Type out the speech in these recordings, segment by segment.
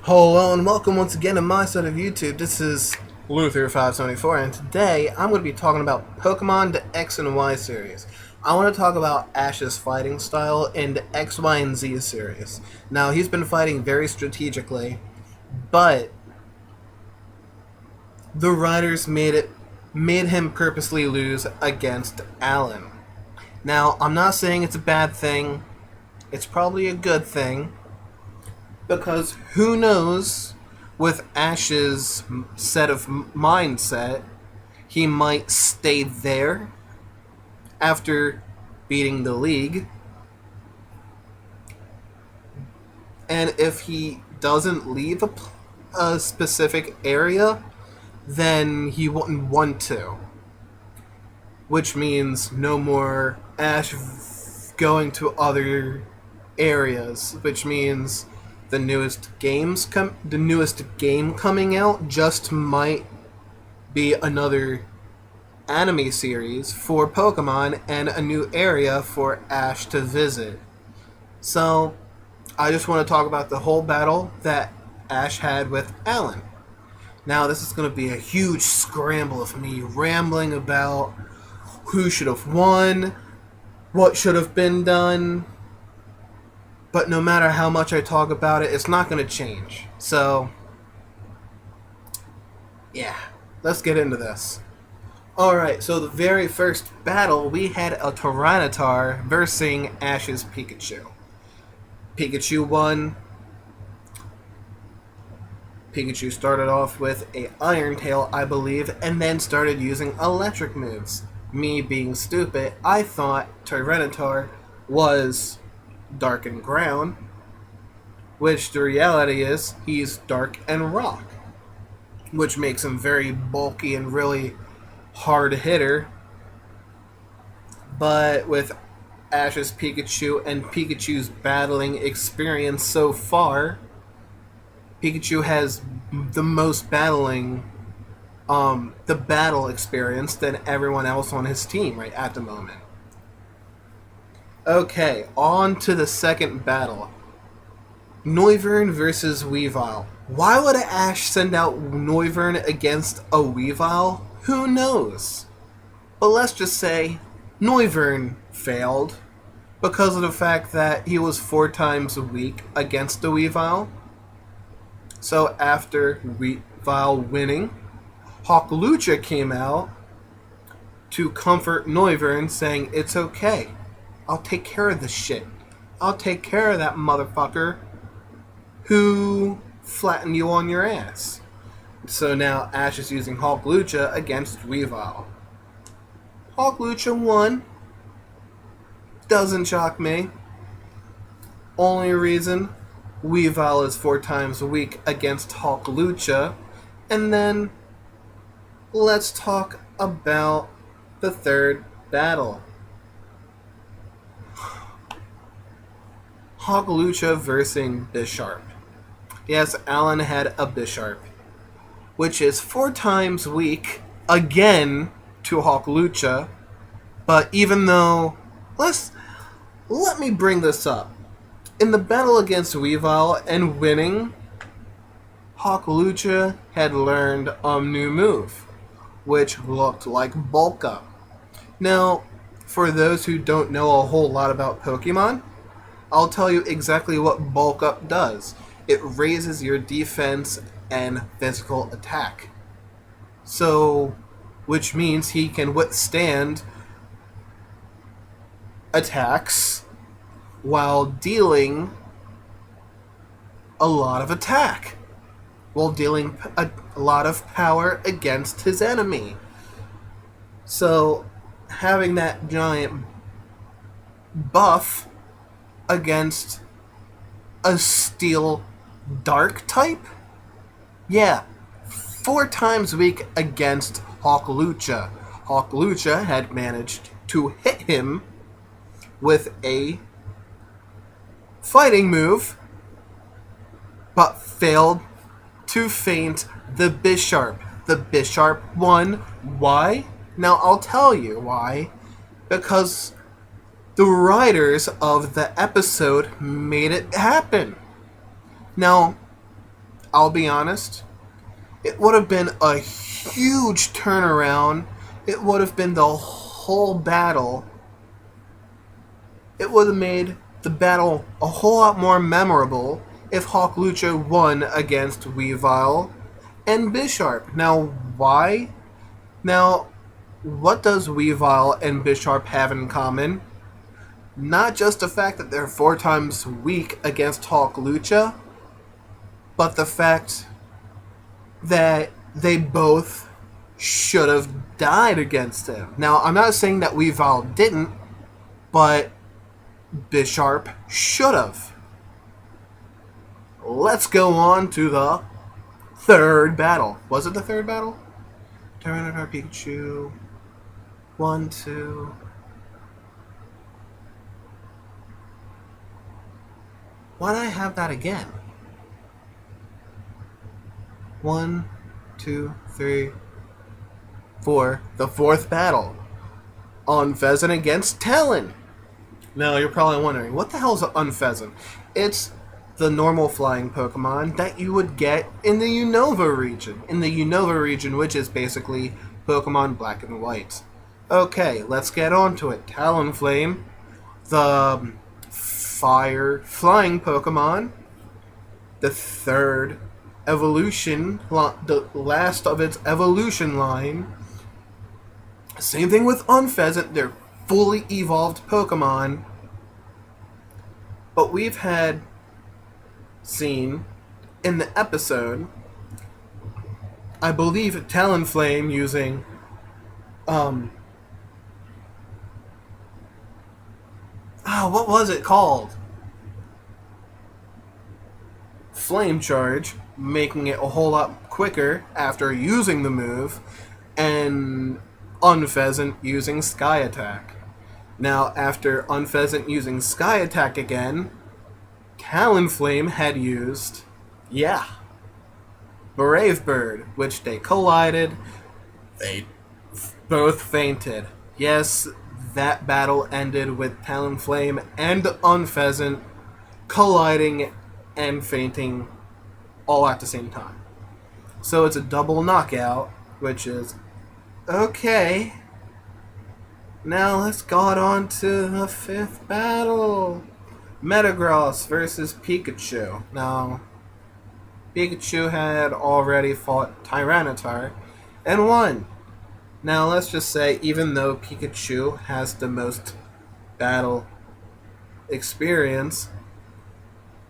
Hello and welcome once again to my side of YouTube. This is Luther574, and today I'm going to be talking about Pokemon the X and Y series. I want to talk about Ash's fighting style in the X, Y, and Z series. Now, he's been fighting very strategically, but the writers made him purposely lose against Alain. Now, I'm not saying it's a bad thing. It's probably a good thing. Because who knows, with Ash's set of mindset, he might stay there after beating the league. And if he doesn't leave a specific area, then he wouldn't want to. Which means no more Ash going to other areas, which means the newest game coming out just might be another anime series for Pokemon and a new area for Ash to visit. So, I just want to talk about the whole battle that Ash had with Alain. Now, this is going to be a huge scramble of me rambling about who should have won, what should have been done. But no matter how much I talk about it, it's not going to change. So, yeah, let's get into this. Alright, so the very first battle, we had a Tyranitar versus Ash's Pikachu. Pikachu won. Pikachu started off with a Iron Tail, I believe, and then started using electric moves. Me being stupid, I thought Tyranitar was Dark and Ground, which the reality is he's Dark and Rock, which makes him very bulky and really hard hitter. But with Ash's Pikachu and Pikachu's battling experience so far, Pikachu has the most the battle experience than everyone else on his team right at the moment. Okay, on to the second battle. Noivern versus Weavile. Why would Ash send out Noivern against a Weavile? Who knows? But let's just say Noivern failed because of the fact that he was 4 times weak against the Weavile. So after Weavile winning, Hawklucha came out to comfort Noivern, saying, "It's okay. I'll take care of this shit. I'll take care of that motherfucker who flattened you on your ass." So now Ash is using Hawklucha against Weavile. Hawklucha won. Doesn't shock me. Only reason, Weavile is 4 times weak against Hawklucha. And then, let's talk about the third battle. Hawklucha versus Bisharp. Yes, Alain had a Bisharp, which is 4 times weak again to Hawklucha. But even though, let me bring this up. In the battle against Weavile and winning, Hawklucha had learned a new move, which looked like Bulk Up. Now, for those who don't know a whole lot about Pokemon, I'll tell you exactly what Bulk Up does. It raises your defense and physical attack. So, which means he can withstand attacks while dealing a lot of attack. While dealing a lot of power against his enemy. So, having that giant buff against a Steel Dark type? Yeah, 4 times weak against Hawklucha. Hawklucha had managed to hit him with a fighting move, but failed to feint the Bisharp. The Bisharp won. Why? Now I'll tell you why. Because the writers of the episode made it happen. Now, I'll be honest, it would have been a huge turnaround. It would have been the whole battle. It would have made the battle a whole lot more memorable if Hawk Lucha won against Weavile and Bisharp. Now, why? Now, what does Weavile and Bisharp have in common? Not just the fact that they're 4 times weak against Hawk Lucha, but the fact that they both should have died against him. Now, I'm not saying that Weavile didn't, but Bisharp should have. Let's go on to the third battle. Was it the third battle? Tyranitar Pikachu. 1, 2. Why'd I have that again? 1, 2, 3, 4. The fourth battle. Unfezant against Talon. Now, you're probably wondering, what the hell is an Unfezant? It's the normal flying Pokemon that you would get in the Unova region. In the Unova region, which is basically Pokemon Black and White. Okay, let's get on to it. Talonflame, the fire flying Pokemon, the third evolution, the last of its evolution line. Same thing with Unfezant, they're fully evolved Pokemon. But we've had seen in the episode, I believe Talonflame using what was it called? Flame Charge, making it a whole lot quicker after using the move, and Unfezant using Sky Attack. Now, after Unfezant using Sky Attack again, Talonflame had used, Brave Bird, which they collided. They both fainted. Yes, that battle ended with Talonflame and Unfezant colliding and fainting all at the same time. So it's a double knockout, which is okay. Now let's go on to the fifth battle. Metagross versus Pikachu. Now, Pikachu had already fought Tyranitar and won. Now, let's just say, even though Pikachu has the most battle experience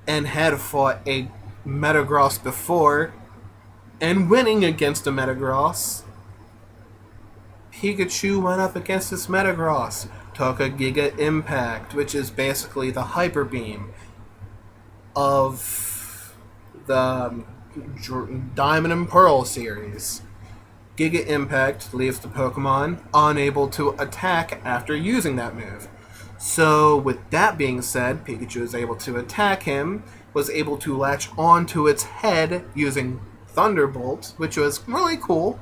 and had fought a Metagross before and winning against a Metagross, Pikachu went up against this Metagross, took a Giga Impact, which is basically the Hyper Beam of the Diamond and Pearl series. Giga Impact leaves the Pokemon unable to attack after using that move. So, with that being said, Pikachu is able to attack him, was able to latch onto its head using Thunderbolt, which was really cool.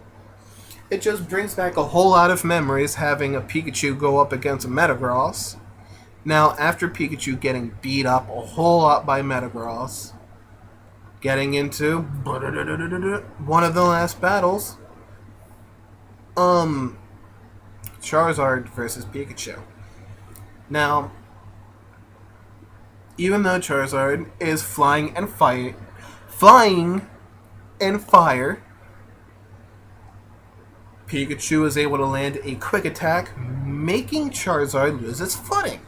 It just brings back a whole lot of memories having a Pikachu go up against a Metagross. Now, after Pikachu getting beat up a whole lot by Metagross, getting into one of the last battles, Charizard versus Pikachu. Now, even though Charizard is flying and fire, Pikachu is able to land a quick attack, making Charizard lose its footing.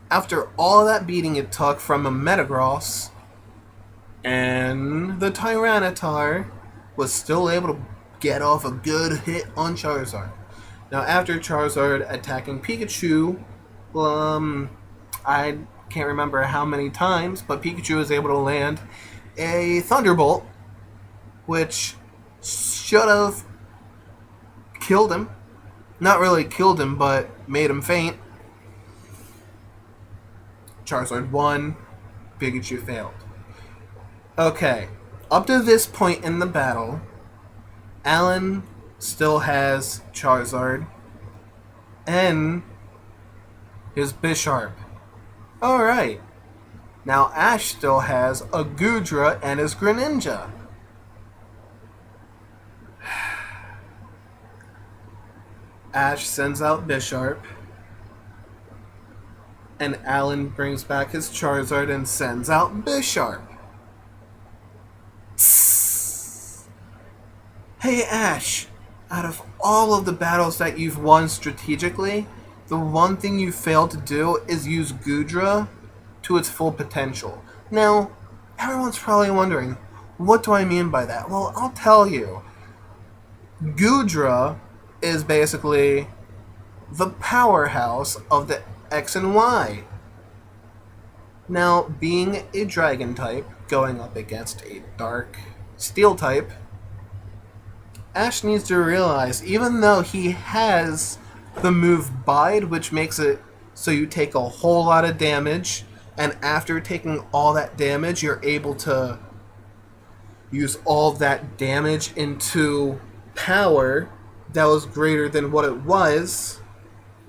After all that beating it took from a Metagross, and the Tyranitar was still able to get off a good hit on Charizard. Now, after Charizard attacking Pikachu, I can't remember how many times, but Pikachu was able to land a Thunderbolt, which should have killed him. Not really killed him, but made him faint. Charizard won, Pikachu failed. Okay, up to this point in the battle, Alain still has Charizard and his Bisharp. Alright. Now Ash still has a Gudra and his Greninja. Ash sends out Bisharp, and Alan brings back his Charizard and sends out Bisharp. Psst. Hey Ash, out of all of the battles that you've won strategically, the one thing you failed to do is use Gudra to its full potential. Now, everyone's probably wondering, what do I mean by that? Well, I'll tell you. Gudra is basically the powerhouse of the X and Y. Now, being a dragon type, going up against a dark steel type, Ash needs to realize, even though he has the move Bide, which makes it so you take a whole lot of damage, and after taking all that damage, you're able to use all that damage into power that was greater than what it was,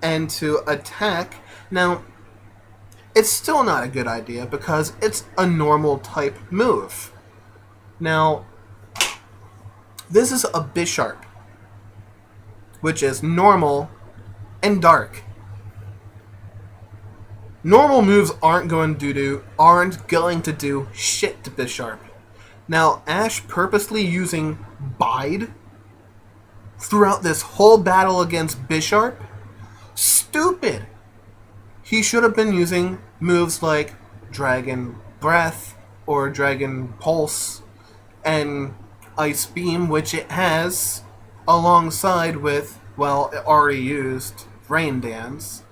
and to attack. Now, it's still not a good idea because it's a normal type move. Now, this is a Bisharp, which is normal and dark. Normal moves aren't going to do shit to Bisharp. Now, Ash purposely using Bide throughout this whole battle against Bisharp? Stupid! He should have been using moves like Dragon Breath or Dragon Pulse and Ice Beam, which it has, alongside with, well, it already used Rain Dance,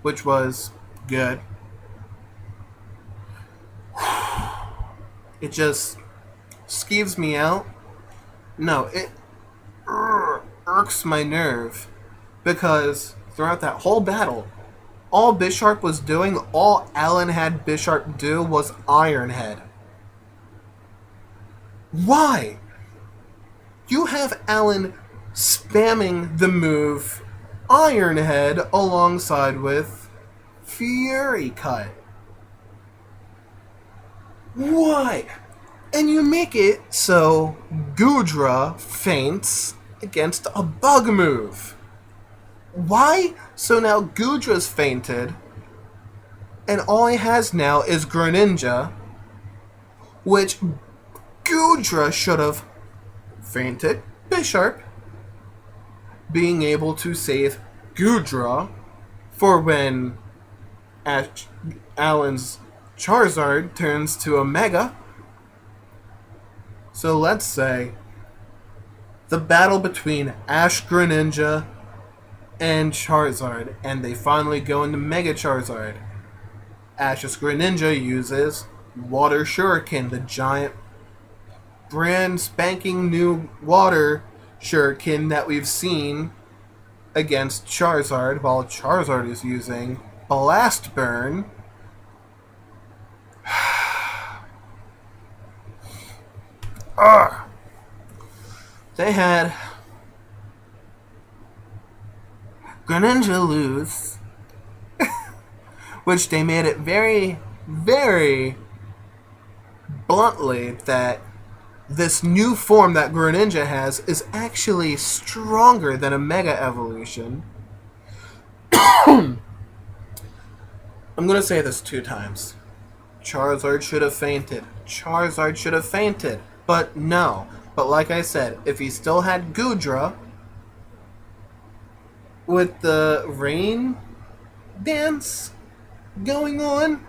which was good. It just skeeves me out. No, it irks my nerve because throughout that whole battle, all Bisharp was doing, all Alan had Bisharp do was Iron Head. Why? You have Alan spamming the move Iron Head alongside with Fury Cut. Why? And you make it so Gudra faints against a bug move. Why? So now Gudra's fainted, and all he has now is Greninja, which Gudra should have fainted Bisharp, being able to save Gudra for when Alan's Charizard turns to a Mega. So let's say the battle between Ash Greninja and Charizard, and they finally go into Mega Charizard. Ash's Greninja uses Water Shuriken, the giant brand spanking new water shuriken that we've seen against Charizard, while Charizard is using Blast Burn. They had Greninja lose, which they made it very, very bluntly that this new form that Greninja has is actually stronger than a Mega Evolution. I'm going to say this 2 times. Charizard should have fainted. Charizard should have fainted. But no. But like I said, if he still had Gudra with the Rain Dance going on,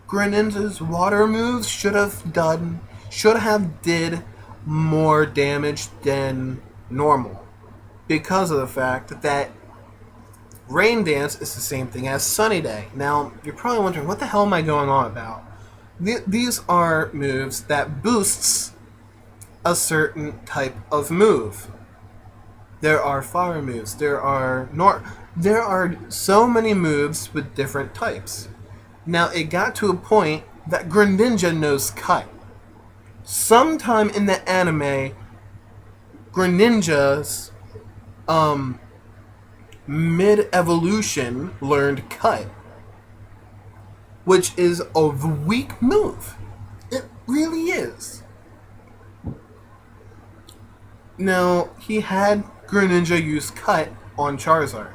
Greninja's water moves should have did more damage than normal, because of the fact that Rain Dance is the same thing as Sunny Day. Now, you're probably wondering, what the hell am I going on about? These are moves that boosts a certain type of move. There are fire moves. There are so many moves with different types. Now, it got to a point that Greninja knows Cut. Sometime in the anime, Greninja's mid-evolution learned Cut. which is a weak move. It really is. Now, he had Greninja use Cut on Charizard.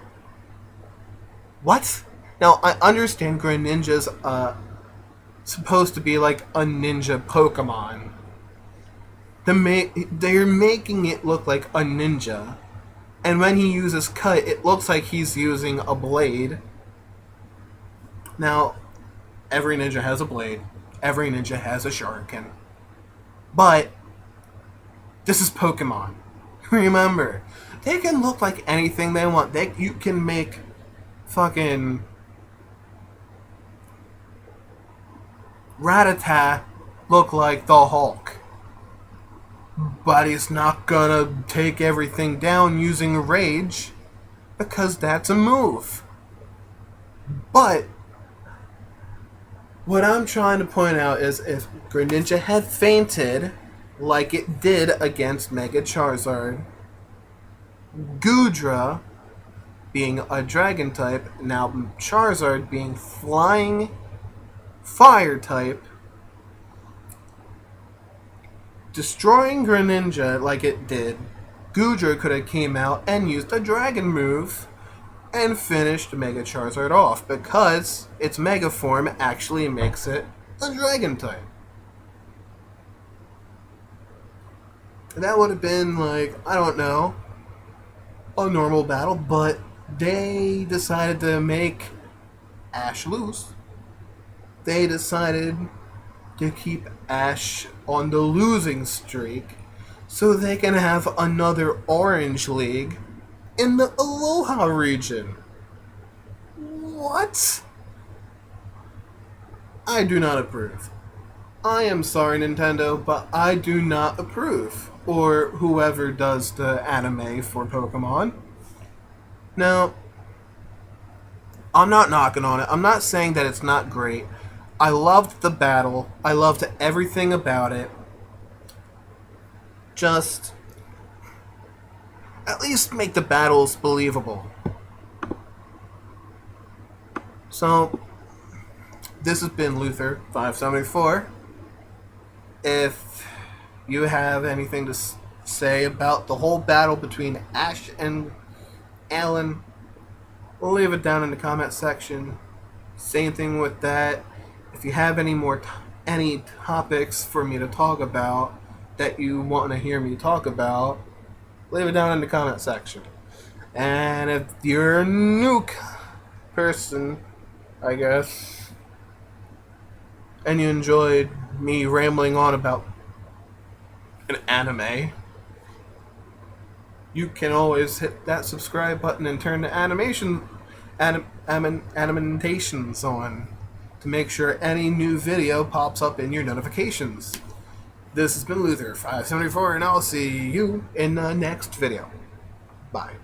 What? Now, I understand Greninja's supposed to be like a ninja Pokemon. They're making it look like a ninja. And when he uses Cut, it looks like he's using a blade. Now, every ninja has a blade. Every ninja has a shuriken. But, this is Pokemon. Remember, they can look like anything they want. You can make fucking Rattata look like the Hulk. But he's not gonna take everything down using Rage, because that's a move. But what I'm trying to point out is if Greninja had fainted, like it did against Mega Charizard, Goodra being a dragon type, now Charizard being flying fire type, destroying Greninja like it did, Goodra could have came out and used a dragon move and finished Mega Charizard off, because its Mega form actually makes it a dragon type. That would have been like, I don't know, a normal battle, but they decided to make Ash lose. They decided to keep Ash on the losing streak so they can have another Orange League in the Aloha region. What? I do not approve. I am sorry, Nintendo, but I do not approve. Or whoever does the anime for Pokemon. Now, I'm not knocking on it. I'm not saying that it's not great. I loved the battle. I loved everything about it. Just at least make the battles believable. So, this has been Luther574. If you have anything to say about the whole battle between Ash and Alain, leave it down in the comment section. Same thing with that. If you have any topics for me to talk about that you want to hear me talk about, leave it down in the comment section. And if you're a new person, I guess, and you enjoyed me rambling on about an anime, you can always hit that subscribe button and turn the animations on to make sure any new video pops up in your notifications. This has been Luther574, and I'll see you in the next video. Bye.